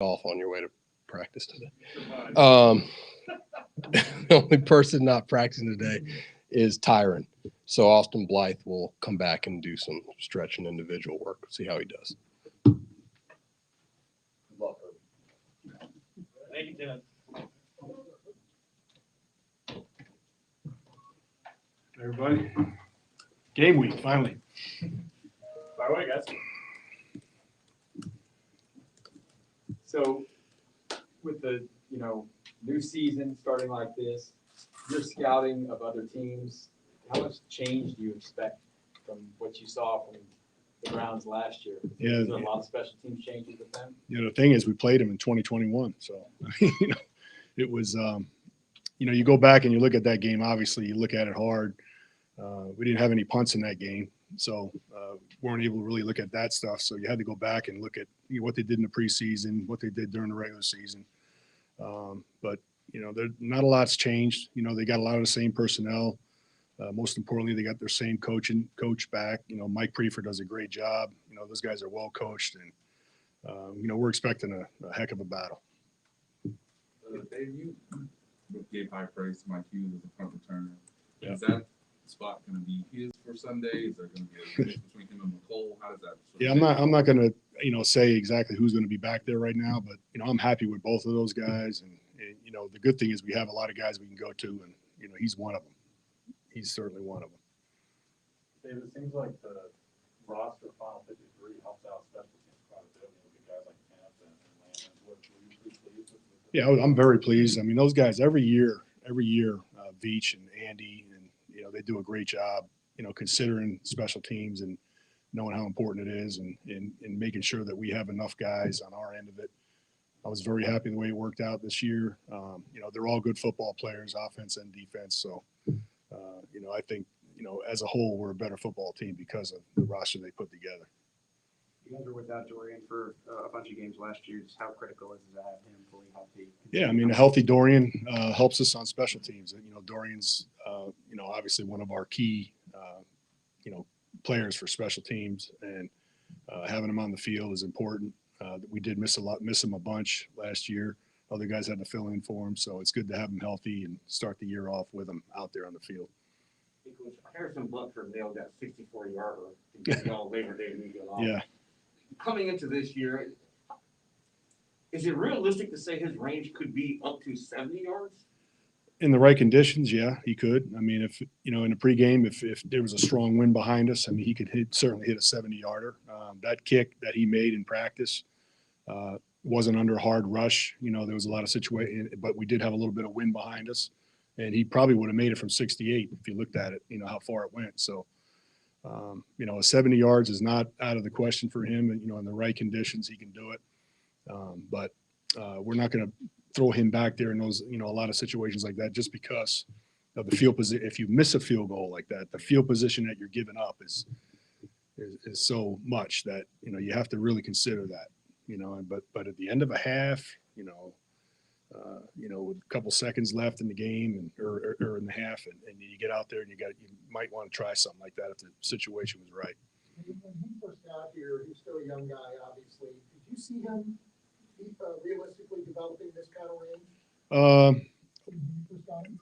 golf on your way to practice today. The only person not practicing today is Tyron. So Austin Blythe will come back and do some stretch and individual work. See how he does. Thank you, Dennis. Everybody, game week finally. By the way, guys. So, with the new season starting like this, your scouting of other teams, how much change do you expect from what you saw from the Browns last year? Yeah, Is there a lot of special teams changes with them? The thing is, we played them in 2021, so it was. You go back and you look at that game. Obviously, you look at it hard. We didn't have any punts in that game, so weren't able to really look at that stuff. So you had to go back and look at what they did in the preseason, what they did during the regular season. But not a lot's changed. They got a lot of the same personnel. Most importantly, they got their same coach back. Mike Prefer does a great job. Those guys are well coached, and we're expecting a heck of a battle. Dave, you gave high praise to Mike Hughes as a punt returner. Yeah. Is that spot going to be his for Sunday? Is there going to be a race between him and McCole? How does that? Yeah, I'm not going to say exactly who's going to be back there right now, but I'm happy with both of those guys, and the good thing is we have a lot of guys we can go to, and he's one of them. He's certainly one of them. David, it seems like the roster Final 53 helps out special teams quite a bit. With guys like Camp and Landon. Were you pretty pleased with? Yeah, I'm very pleased. I mean, those guys every year, Veach and Andy, and they do a great job. Considering special teams and knowing how important it is, and making sure that we have enough guys on our end of it. I was very happy the way it worked out this year. They're all good football players, offense and defense. So, I think as a whole, we're a better football team because of the roster they put together. You guys were without Dorian for a bunch of games last year. Just how critical is it to have him fully healthy? Yeah, I mean, a healthy Dorian helps us on special teams. Dorian's, obviously one of our key, players for special teams, and having him on the field is important. We did miss him a bunch last year. Other guys had to fill in for him, so it's good to have him healthy and start the year off with him out there on the field. Harrison Butker nailed that 64-yarder to get y'all Labor Day weekend off. Yeah. Coming into this year, is it realistic to say his range could be up to 70 yards? In the right conditions, yeah, he could. I mean, if in the pregame, if there was a strong wind behind us, I mean, he could certainly hit a 70-yarder. That kick that he made in practice wasn't under hard rush. There was a lot of situations, but we did have a little bit of wind behind us, and he probably would have made it from 68 if you looked at it. How far it went. So, 70 yards is not out of the question for him. And, in the right conditions, he can do it. But we're not going to throw him back there in those, a lot of situations like that, just because of the field position. If you miss a field goal like that, the field position that you're giving up is so much that, you have to really consider that, but at the end of a half, with a couple seconds left in the game or in the half, and you get out there and you might want to try something like that if the situation was right. When he first got here, he's still a young guy, obviously. Did you see him realistically developing this kind of range?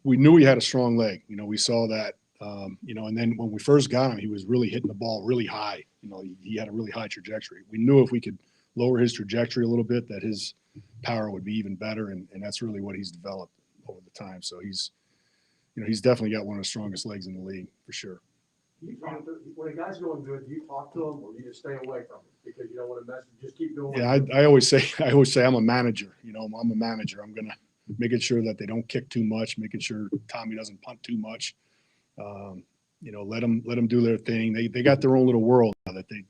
We knew he had a strong leg. We saw that. And then when we first got him, he was really hitting the ball really high. He had a really high trajectory. We knew if we could lower his trajectory a little bit, that his power would be even better, and that's really what he's developed over the time. So he's definitely got one of the strongest legs in the league for sure. When a guy's going good, do you talk to him or you just stay away from him because you don't want to mess? Just keep doing. Yeah, I always say I'm a manager. I'm a manager. I'm gonna making sure that they don't kick too much, making sure Tommy doesn't punt too much. Let them do their thing. They got their own little world now that they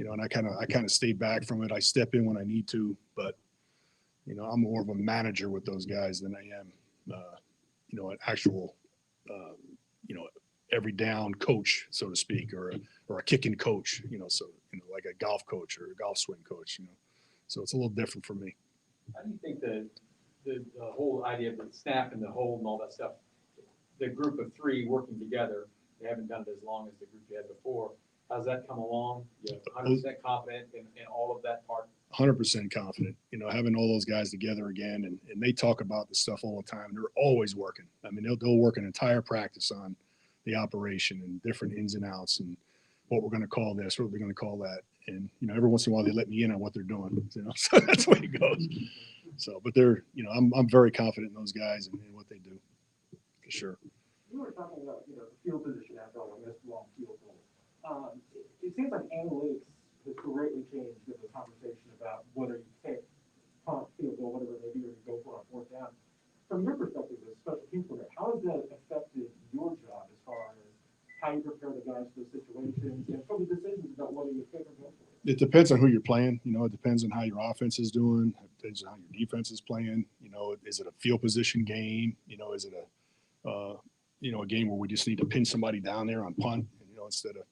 and I kind of stay back from it. I step in when I need to, but I'm more of a manager with those guys than I am an actual every down coach, so to speak, or a kicking coach, like a golf coach or a golf swing coach, so it's a little different for me. How do you think the whole idea of the snap and the hold and all that stuff, the group of three working together, they haven't done it as long as the group you had before. How's that come along? You're 100% confident in all of that part? 100% confident, you know, having all those guys together again, and they talk about this stuff all the time. They're always working. I mean, they'll work an entire practice on the operation and different ins and outs and what we're going to call this, what we're going to call that. And, you know, every once in a while they let me in on what they're doing, you know, so that's the way it goes. So, but they're, you know, I'm very confident in those guys and what they do, for sure. You were talking about, the field position after all the missed long field goals. It seems like analytics has greatly changed in the conversation about whether you pick punt, field goal, whatever it may be, or you go for a fourth down. From your perspective as a special team player, how has that affected your job as far as how you prepare the guys for the situations and from the decisions about whether you pick or go for it? It depends on who you're playing. You know, it depends on how your offense is doing. It depends on how your defense is playing. You know, is it a field position game? You know, is it a game where we just need to pin somebody down there on punt, you know, instead of,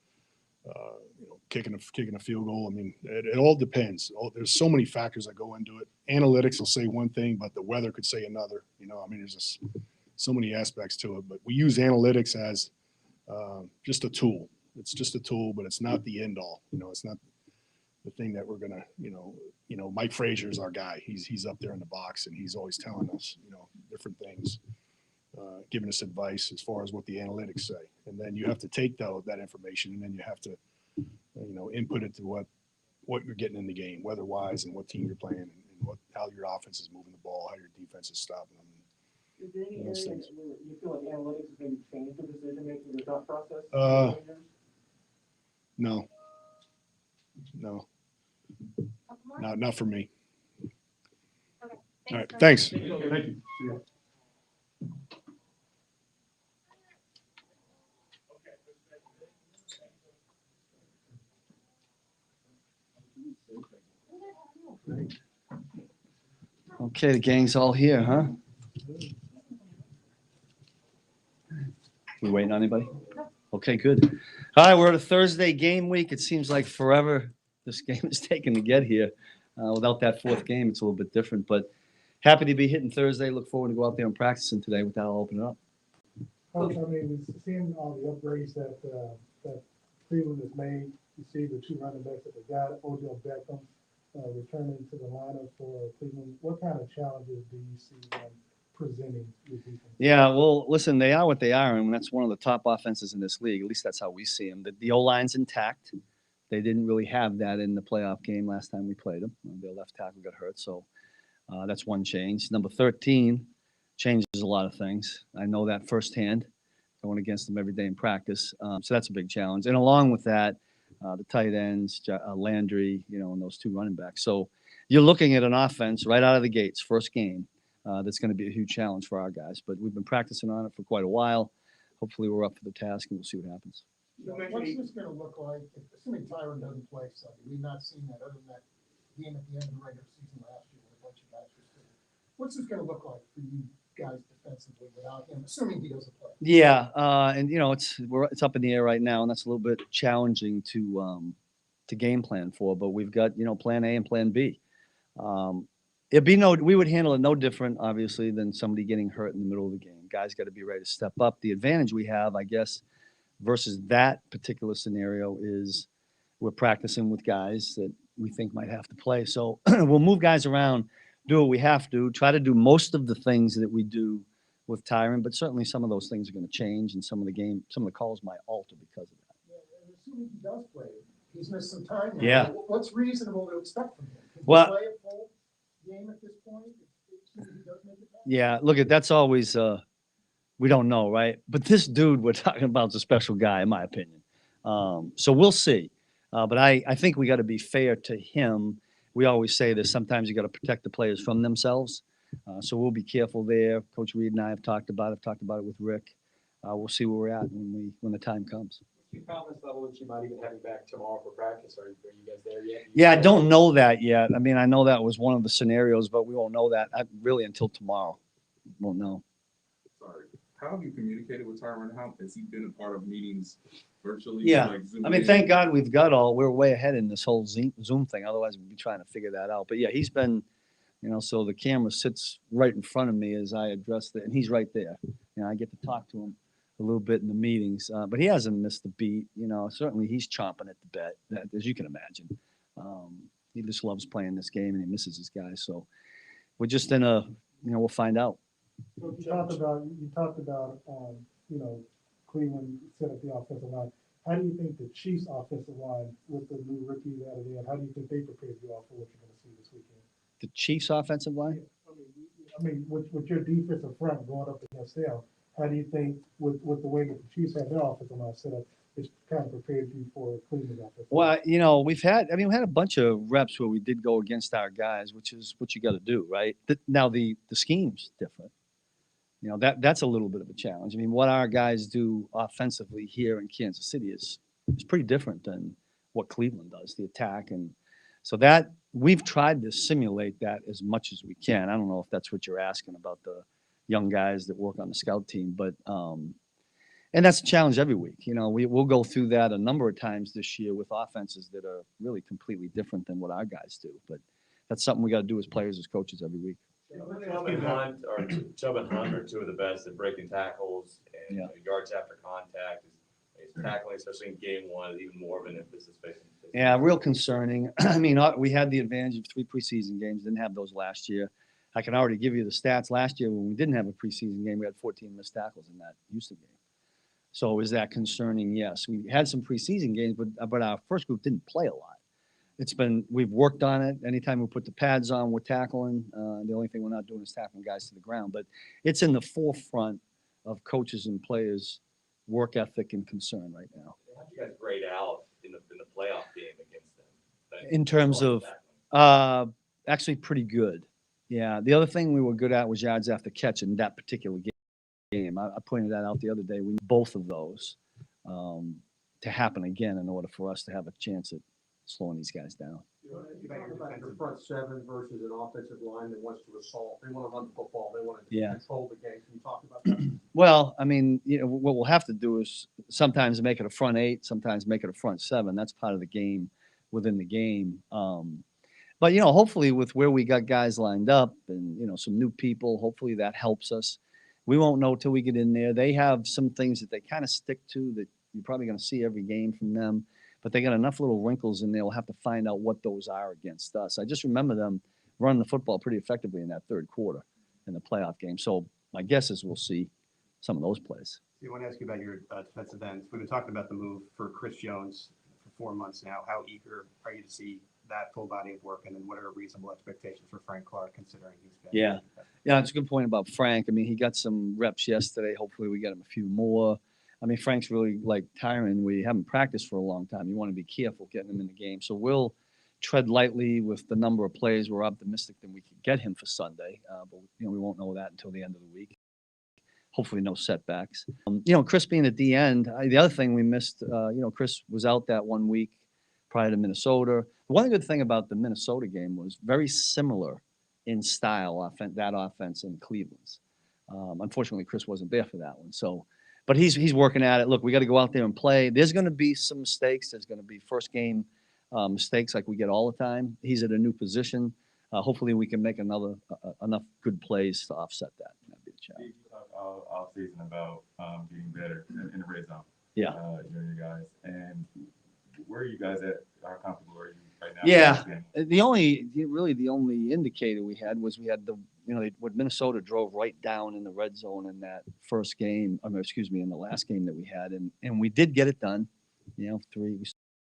kicking a field goal. I mean, it all depends. There's so many factors that go into it. Analytics will say one thing, but the weather could say another. You know, I mean, there's just so many aspects to it. But we use analytics as just a tool. It's just a tool, but it's not the end all. You know, it's not the thing that we're gonna, Mike Frazier is our guy. He's up there in the box, and he's always telling us, different things, giving us advice as far as what the analytics say. And then you have to take that information, and then you have to, input it to what you're getting in the game, weather-wise, and what team you're playing, and how your offense is moving the ball, how your defense is stopping them. Is there any area where you feel like analytics has maybe changed the decision making, the thought process? No, not for me. Okay. All right, thanks. Thank you. Thank you. See ya. Okay, the gang's all here, huh? We waiting on anybody? Okay, good. All right, we're at a Thursday game week. It seems like forever this game is taken to get here. Without that fourth game, it's a little bit different, but happy to be hitting Thursday. Look forward to go out there and practicing today with that. I'll open it up. Coach, I mean, seeing all the upgrades that Cleveland has made, you see the two running backs that they got, Odell Beckham returning to the lineup for Cleveland. What kind of challenges do you see them presenting with defense? Yeah, well, listen, they are what they are, and that's one of the top offenses in this league. At least that's how we see them. The O-line's intact. They didn't really have that in the playoff game last time we played them. Their left tackle got hurt, so that's one change. Number 13 changes a lot of things. I know that firsthand, going against them every day in practice. So that's a big challenge. And along with that, the tight ends, Landry, and those two running backs. So you're looking at an offense right out of the gates, first game, that's going to be a huge challenge for our guys. But we've been practicing on it for quite a while. Hopefully we're up for the task, and we'll see what happens. What's this going to look like, assuming Tyron doesn't play Sunday? We've not seen that other than that game at the end of the regular season last year when a bunch of guys were still. What's this going to look like for you guys defensively without him, assuming he doesn't play? Yeah, and it's up in the air right now, and that's a little bit challenging to game plan for. But we've got plan A and plan B. We would handle it no different, obviously, than somebody getting hurt in the middle of the game. Guys got to be ready to step up. The advantage we have, I guess, versus that particular scenario is we're practicing with guys that we think might have to play. So we'll move guys around, do what we have to, try to do most of the things that we do with Tyron, but certainly some of those things are going to change, and some of the calls might alter because of that. Yeah, and assuming he does play, he's missed some time now. Yeah. What's reasonable to expect from him? Can Well, he play a full game at this point? Assuming he does make it back? Yeah, look, that's always we don't know, right? But this dude we're talking about is a special guy, in my opinion. So we'll see. But I think we got to be fair to him. We always say this. Sometimes you got to protect the players from themselves. So we'll be careful there. Coach Reed and I have talked about it. I've talked about it with Rick. We'll see where we're at when the time comes. Your confidence level that you might even have him back tomorrow for practice? Are you guys there yet? Yeah, I don't know that yet. I mean, I know that was one of the scenarios, but we won't know that really until tomorrow. Won't know. Sorry. How have you communicated with Tyron? How has he been a part of meetings virtually? Yeah. Like Zoom I mean, thank God we're way ahead in this whole Zoom thing. Otherwise, we'd be trying to figure that out. But yeah, he's been, so the camera sits right in front of me as I address it, and he's right there. I get to talk to him a little bit in the meetings, but he hasn't missed a beat. Certainly he's chomping at the bit, as you can imagine. He just loves playing this game and he misses his guys. So we're just in a, we'll find out. So you talked about, Cleveland set up the offensive line. How do you think the Chiefs offensive line with the new rookies out of there, how do you think they prepared you all for what you're gonna see this weekend? The Chiefs offensive line? I mean, with your defensive front going up against them, how do you think with the way that the Chiefs have their offensive line set up, it's kind of prepared you for Cleveland offensive line? Well, we had a bunch of reps where we did go against our guys, which is what you got to do, right? Now the scheme's different. That's a little bit of a challenge. I mean, what our guys do offensively here in Kansas City is pretty different than what Cleveland does, the attack. And so that we've tried to simulate that as much as we can. I don't know if that's what you're asking about the young guys that work on the scout team, but and that's a challenge every week. We'll go through that a number of times this year with offenses that are really completely different than what our guys do. But that's something we got to do as players, as coaches every week. Chubb and Hunt are two of the best at breaking tackles and yards after contact. Is tackling, especially in game one, is even more of an emphasis. Yeah, real concerning. I mean, we had the advantage of 3 preseason games. Didn't have those last year. I can already give you the stats. Last year, when we didn't have a preseason game, we had 14 missed tackles in that Houston game. So is that concerning? Yes. We had some preseason games, but our first group didn't play a lot. We've worked on it. Anytime we put the pads on, we're tackling. The only thing we're not doing is tackling guys to the ground. But it's in the forefront of coaches and players' work ethic and concern right now. How do you guys grade out in the playoff game against them? In terms of actually pretty good. Yeah. The other thing we were good at was yards after catch in that particular game. I pointed that out the other day. We need both of those to happen again in order for us to have a chance at slowing these guys down. You talk about your front seven versus an offensive line that wants to assault. They want to run the football. They want to control the game. Can you talk about that? Well, I mean, what we'll have to do is sometimes make it a front 8, sometimes make it a front 7. That's part of the game within the game. But, hopefully with where we got guys lined up and, some new people, hopefully that helps us. We won't know till we get in there. They have some things that they kind of stick to that you're probably going to see every game from them. But they got enough little wrinkles in there. We'll have to find out what those are against us. I just remember them running the football pretty effectively in that third quarter in the playoff game. So my guess is we'll see some of those plays. I want to ask you about your defensive ends. We've been talking about the move for Chris Jones for 4 months now. How eager are you to see that full body of work? And then what are reasonable expectations for Frank Clark considering he's been? Yeah, it's a good point about Frank. I mean, he got some reps yesterday. Hopefully we get him a few more. I mean, Frank's really like Tyron. We haven't practiced for a long time. You want to be careful getting him in the game. So we'll tread lightly with the number of plays. We're optimistic that we could get him for Sunday, but we won't know that until the end of the week. Hopefully no setbacks. Chris being at the end, the other thing we missed, Chris was out that 1 week prior to Minnesota. One good thing about the Minnesota game was very similar in style, that offense in Cleveland's. Unfortunately, Chris wasn't there for that one. But he's working at it. Look, we got to go out there and play. There's going to be some mistakes. There's going to be first game mistakes like we get all the time. He's at a new position. Hopefully we can make enough good plays to offset that. That'd be the challenge. You talk all season about getting better in the red zone. Yeah. You guys. And where are you guys at? How comfortable are you right now? Yeah. The only indicator we had was when Minnesota drove right down in the red zone in that first game, in the last game that we had. And we did get it done, 3, we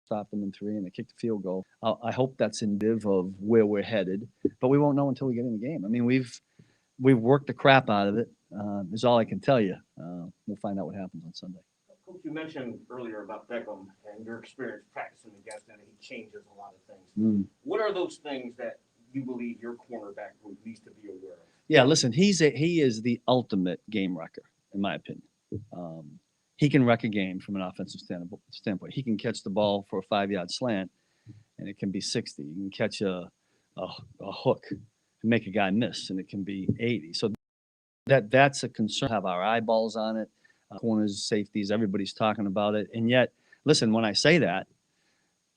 stopped them in 3 and they kicked the field goal. I hope that's indicative of where we're headed, but we won't know until we get in the game. I mean, we've worked the crap out of it, is all I can tell you. We'll find out what happens on Sunday. Coach, you mentioned earlier about Beckham and your experience practicing against him, and he changes a lot of things. What are those things that you believe your cornerback group needs to be aware of? Yeah, listen, he is the ultimate game wrecker, in my opinion. He can wreck a game from an offensive standpoint. He can catch the ball for a 5-yard slant, and it can be 60. You can catch a hook and make a guy miss, and it can be 80. So that's a concern. Have our eyeballs on it. Corners, safeties, everybody's talking about it. And yet, listen, when I say that,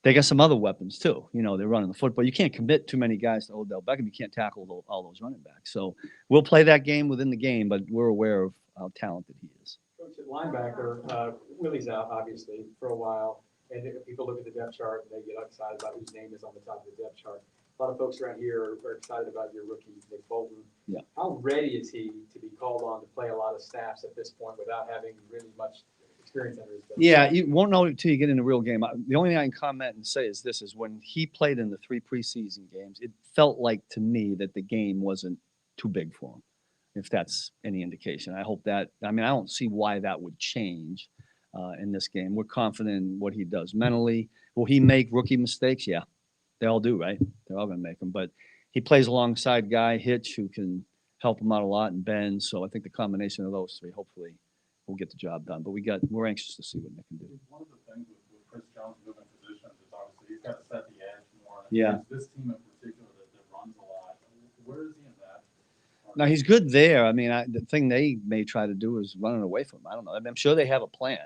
they got some other weapons too. They're running the football. You can't commit too many guys to Odell Beckham. You can't tackle all those running backs. So we'll play that game within the game, but we're aware of how talented he is. Coach, at linebacker, Willie's out, obviously, for a while. and if people look at the depth chart and they get excited about whose name is on the top of the depth chart. A lot of folks around here are excited about your rookie, Nick Bolton. Yeah. How ready is he to be called on to play a lot of snaps at this point without having really much experience under his belt? Yeah, you won't know until you get in the real game. The only thing I can comment and say is this, is when he played in the 3 preseason games, it felt like to me that the game wasn't too big for him, if that's any indication. I hope that, I mean, I don't see why that would change in this game. We're confident in what he does mentally. Will he make rookie mistakes? Yeah, they all do, right? They're all going to make them. But he plays alongside Guy Hitch, who can help him out a lot, and Ben. So I think the combination of those three, hopefully, will get the job done. But we're anxious to see what Nick can do. One of the things with Chris Jones moving positions is obviously he's got to set the edge more. Yeah. This team in particular that runs a lot. Where is he in that? Now he's good there. I mean, the thing they may try to do is run it away from him. I don't know. I mean, I'm sure they have a plan,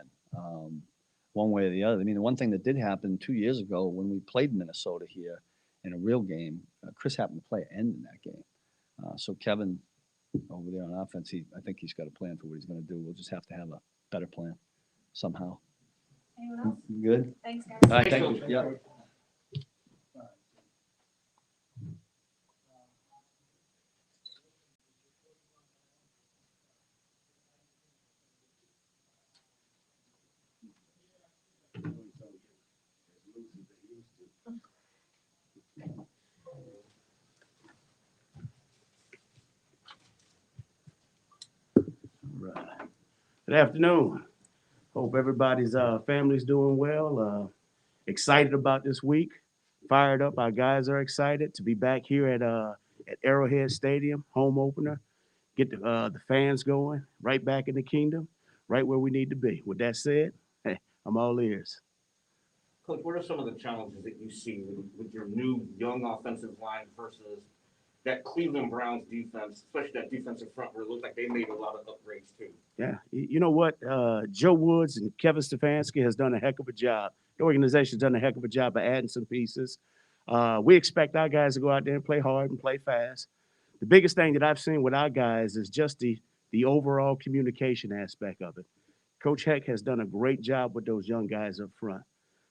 one way or the other. I mean, the one thing that did happen 2 years ago when we played Minnesota here in a real game, Chris happened to play an end in that game. So Kevin over there on offense, I think he's got a plan for what he's going to do. We'll just have to have a better plan somehow. Anyone else? Good. Thanks, guys. All right, thank you. Yeah. Good afternoon. Hope everybody's family's doing well. Excited about this week. Fired up. Our guys are excited to be back here at Arrowhead Stadium, home opener. Get the fans going, right back in the kingdom, right where we need to be. With that said, hey, I'm all ears. Coach, what are some of the challenges that you see with your new young offensive line versus that Cleveland Browns defense, especially that defensive front where it looked like they made a lot of upgrades too? Yeah, you know what? Joe Woods and Kevin Stefanski has done a heck of a job. The organization's done a heck of a job of adding some pieces. We expect our guys to go out there and play hard and play fast. The biggest thing that I've seen with our guys is just the overall communication aspect of it. Coach Heck has done a great job with those young guys up front.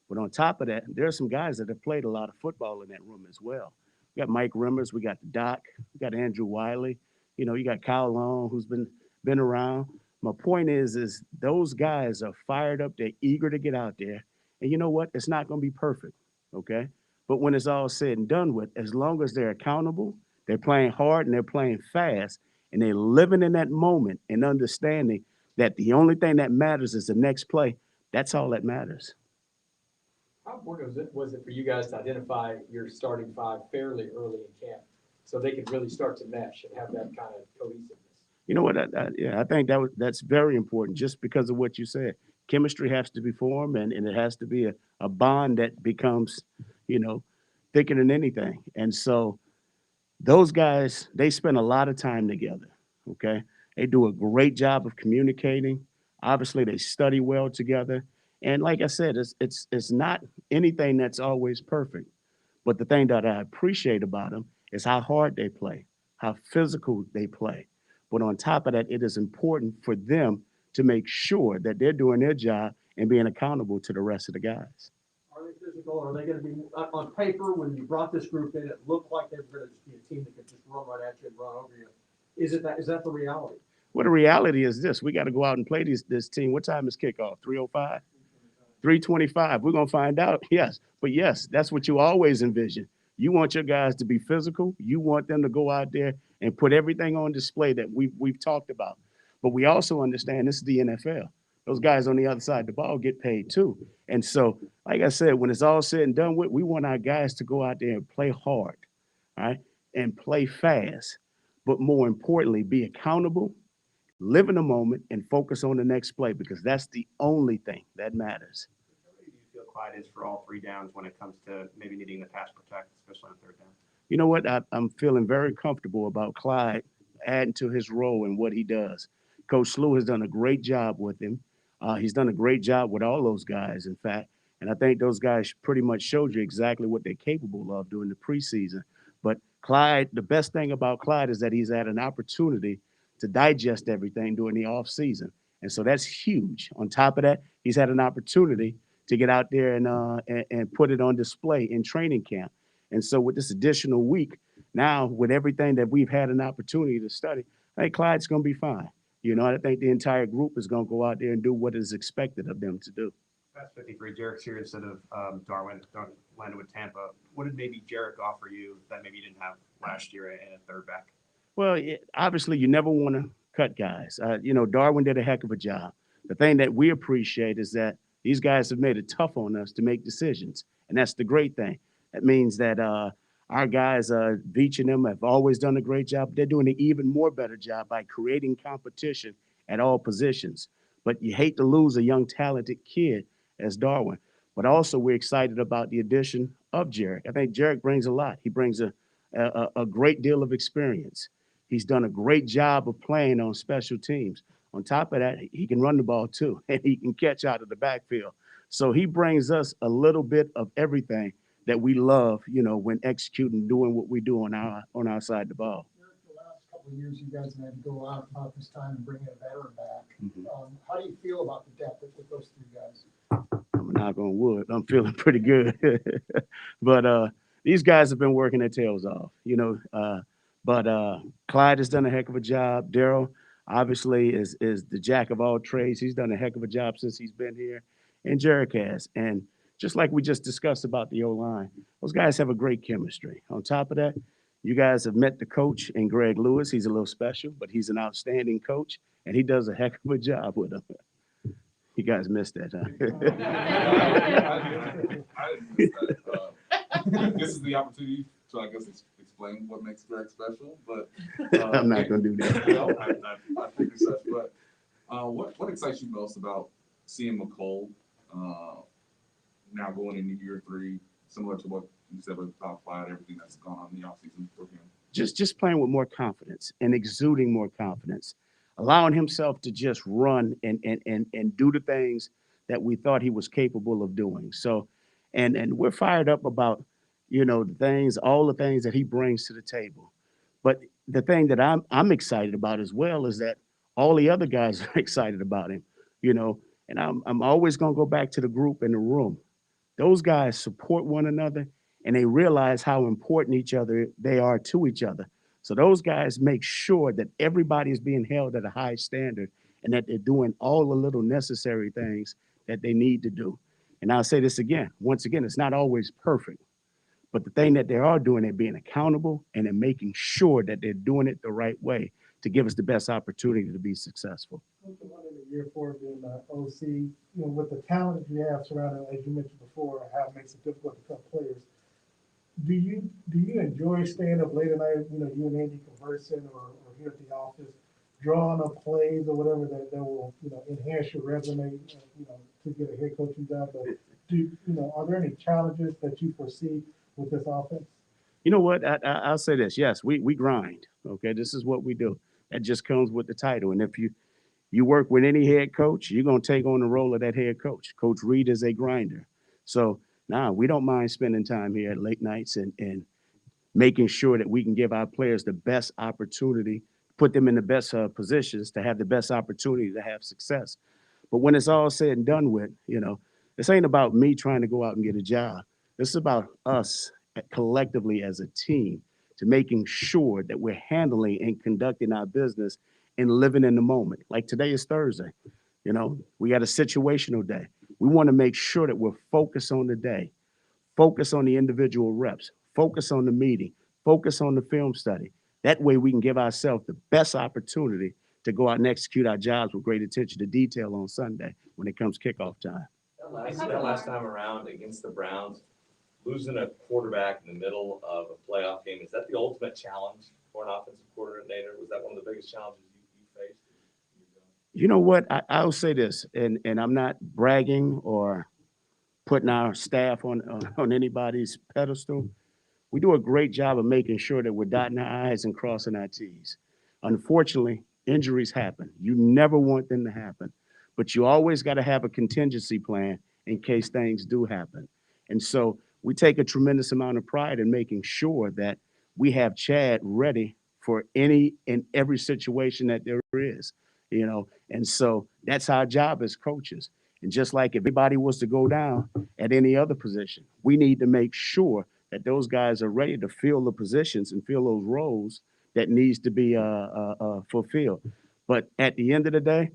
But on top of that, there are some guys that have played a lot of football in that room as well. We got Mike Rimmers, we got the Doc, we got Andrew Wiley. You know, you got Kyle Long, who's been around. My point is those guys are fired up. They're eager to get out there. And you know what? It's not going to be perfect, okay? But when it's all said and done with, as long as they're accountable, they're playing hard and they're playing fast, and they're living in that moment and understanding that the only thing that matters is the next play, that's all that matters. How important was it for you guys to identify your starting five fairly early in camp so they could really start to mesh and have that kind of cohesiveness? You know what? I think that's very important just because of what you said. Chemistry has to be formed, and it has to be a bond that becomes, thicker than anything. And so those guys, they spend a lot of time together, okay? They do a great job of communicating. Obviously, they study well together. And like I said, it's not anything that's always perfect. But the thing that I appreciate about them is how hard they play, how physical they play. But on top of that, it is important for them to make sure that they're doing their job and being accountable to the rest of the guys. Are they physical? Are they going to be on paper? When you brought this group in, it looked like they were going to just be a team that could just run right at you and run over you. Is that the reality? Well, the reality is this: we got to go out and play this team. What time is kickoff? 3:05, 3:25. We're gonna find out. Yes, but yes, that's what you always envision. You want your guys to be physical. You want them to go out there and put everything on display that we've talked about. But we also understand this is the NFL. Those guys on the other side of the ball get paid too. And so, like I said, when it's all said and done with, we want our guys to go out there and play hard, all right, and play fast. But more importantly, be accountable, live in the moment, and focus on the next play because that's the only thing that matters. How ready do you feel Clyde is for all 3 downs when it comes to maybe needing the pass protect, especially on 3rd down? You know what? I'm feeling very comfortable about Clyde adding to his role and what he does. Coach Slew has done a great job with him. He's done a great job with all those guys, in fact. And I think those guys pretty much showed you exactly what they're capable of during the preseason. But Clyde, the best thing about Clyde is that he's had an opportunity to digest everything during the offseason. And so that's huge. On top of that, he's had an opportunity to get out there and put it on display in training camp. And so with this additional week, now with everything that we've had an opportunity to study, I think Clyde's going to be fine. You know, I think the entire group is going to go out there and do what is expected of them to do. That's 53. Jarek's here instead of Darwin landed with Tampa. What did maybe Jarek offer you that maybe you didn't have last year in a third back? Well, obviously, you never want to cut guys. You know, Darwin did a heck of a job. The thing that we appreciate is that these guys have made it tough on us to make decisions, and that's the great thing. That means that our guys, Veach and them, have always done a great job. They're doing an even more better job by creating competition at all positions. But you hate to lose a young, talented kid as Darwin. But also, we're excited about the addition of Jarek. I think Jarek brings a lot. He brings a great deal of experience. He's done a great job of playing on special teams. On top of that, he can run the ball too, and he can catch out of the backfield. So he brings us a little bit of everything that we love, you know, when executing, doing what we do on our side of the ball. The last couple of years, you guys have had to go out about this time and bring a veteran back. How do you feel about the depth with those three guys? I'm knock on wood. I'm feeling pretty good. But these guys have been working their tails off, you know. But Clyde has done a heck of a job. Daryl, obviously, is the jack of all trades. He's done a heck of a job since he's been here. And Jarek has. And just like we just discussed about the O-line, those guys have a great chemistry. On top of that, you guys have met the coach in Greg Lewis. He's a little special, but he's an outstanding coach, and he does a heck of a job with them. You guys missed that, huh? I didn't miss that. This is the opportunity to, I guess, explain what makes Greg special, but I'm not going to do that. You know, I figured such. But what excites you most about seeing McCole now going into year 3, similar to what you said about Clyde, everything that's gone on in the offseason for him? Just playing with more confidence and exuding more confidence, allowing himself to just run and do the things that we thought he was capable of doing. So, and we're fired up about, you know, all the things that he brings to the table. But the thing that I'm excited about as well is that all the other guys are excited about him, you know, and I'm always going to go back to the group in the room. Those guys support one another, and they realize how important they are to each other. So those guys make sure that everybody is being held at a high standard and that they're doing all the little necessary things that they need to do. And I'll say this again, once again, it's not always perfect, but the thing that they are doing, they're being accountable and they're making sure that they're doing it the right way to give us the best opportunity to be successful. Year 4 being OC, you know, with the talent you have surrounding, as you mentioned before, how it makes it difficult to cut players. Do you enjoy staying up late at night, you know, you and Andy conversing or here at the office, drawing up plays or whatever that will, you know, enhance your resume, you know, to get a head coaching job? But are there any challenges that you foresee with this offense? You know what? I'll say this. Yes, we grind. Okay, this is what we do. That just comes with the title. And if you work with any head coach, you're going to take on the role of that head coach. Coach Reed is a grinder. So we don't mind spending time here at late nights and making sure that we can give our players the best opportunity, put them in the best positions to have the best opportunity to have success. But when it's all said and done with, you know, this ain't about me trying to go out and get a job. This is about us collectively as a team to making sure that we're handling and conducting our business and living in the moment. Like today is Thursday. You know, we got a situational day. We want to make sure that we're focused on the day, focus on the individual reps, focus on the meeting, focus on the film study. That way we can give ourselves the best opportunity to go out and execute our jobs with great attention to detail on Sunday when it comes kickoff time. That last time around against the Browns, losing a quarterback in the middle of a playoff game, is that the ultimate challenge for an offensive coordinator? Was that one of the biggest challenges you faced? You know what? I'll say this, and I'm not bragging or putting our staff on anybody's pedestal. We do a great job of making sure that we're dotting our I's and crossing our T's. Unfortunately, injuries happen. You never want them to happen, but you always got to have a contingency plan in case things do happen. And so we take a tremendous amount of pride in making sure that we have Chad ready for any and every situation that there is, you know. And so that's our job as coaches. And just like if everybody was to go down at any other position, we need to make sure that those guys are ready to fill the positions and fill those roles that needs to be fulfilled. But at the end of the day,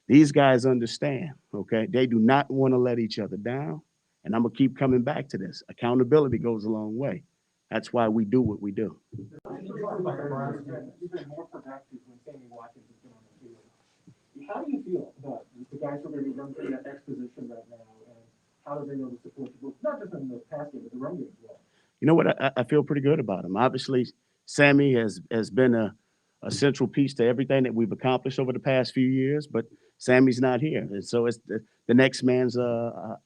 these guys understand, okay? They do not want to let each other down. And I'm gonna keep coming back to this. Accountability goes a long way. That's why we do what we do. You've been more productive when Sammy Watkins has been on the field. How do you feel about the guys who are going to be running through that X position right now, and how do they know to support the group, not just in the pass game, but the run game as well? You know what? I feel pretty good about him. Obviously, Sammy has been a central piece to everything that we've accomplished over the past few years, but Sammy's not here. And so it's the next man's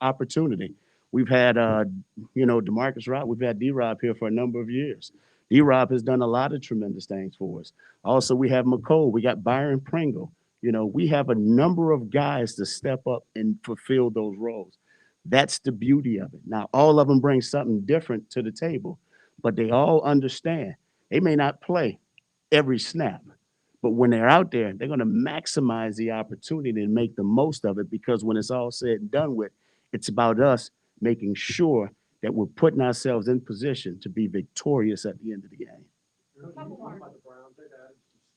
opportunity. We've had, DeMarcus Rob, we've had D-Rob here for a number of years. D-Rob has done a lot of tremendous things for us. Also, we have McCole, we got Byron Pringle. You know, we have a number of guys to step up and fulfill those roles. That's the beauty of it. Now, all of them bring something different to the table, but they all understand. They may not play every snap, but when they're out there, they're going to maximize the opportunity and make the most of it, because when it's all said and done with, it's about us making sure that we're putting ourselves in position to be victorious at the end of the game.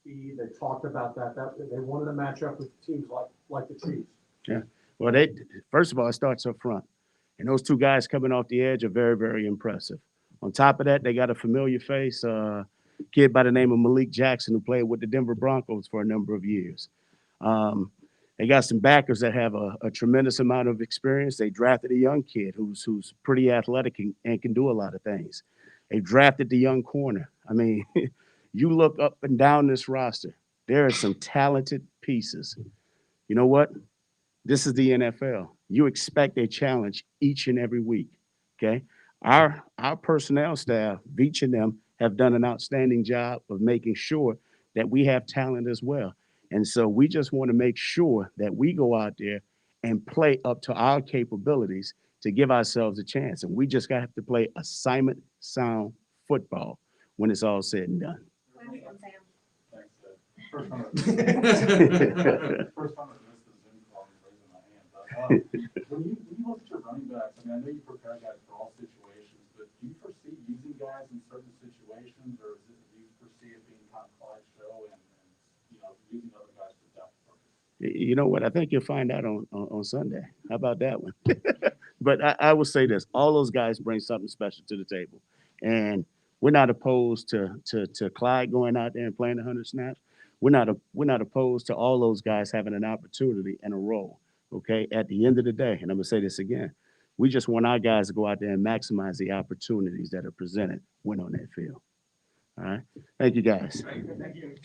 Speed, they talked about that they wanted to match up with teams like the Chiefs. Yeah. Well, first of all, it starts up front. And those two guys coming off the edge are very, very impressive. On top of that, they got a familiar face, kid by the name of Malik Jackson, who played with the Denver Broncos for a number of years. They got some backers that have a tremendous amount of experience. They drafted a young kid who's pretty athletic and can do a lot of things. They drafted the young corner. I mean, you look up and down this roster, there are some talented pieces. You know what? This is the NFL. You expect a challenge each and every week, okay? Our personnel staff, each of them, have done an outstanding job of making sure that we have talent as well. And so we just want to make sure that we go out there and play up to our capabilities to give ourselves a chance. And we just got to have to play assignment sound football when it's all said and done. Thanks, first time I missed the Zoom call and raising my hand. But, when you look at your running backs, I mean, I know you prepare guys for all situations, but do you foresee using guys in certain situations, or do you foresee it being kind of Clyde show and using other guys for depth purpose? You know what? I think you'll find out on Sunday. How about that one? But I will say this: all those guys bring something special to the table, and we're not opposed to Clyde going out there and playing 100 snaps. We're not opposed to all those guys having an opportunity and a role. Okay. At the end of the day, and I'm gonna say this again, we just want our guys to go out there and maximize the opportunities that are presented when on that field. All right. Thank you, guys. Thank you.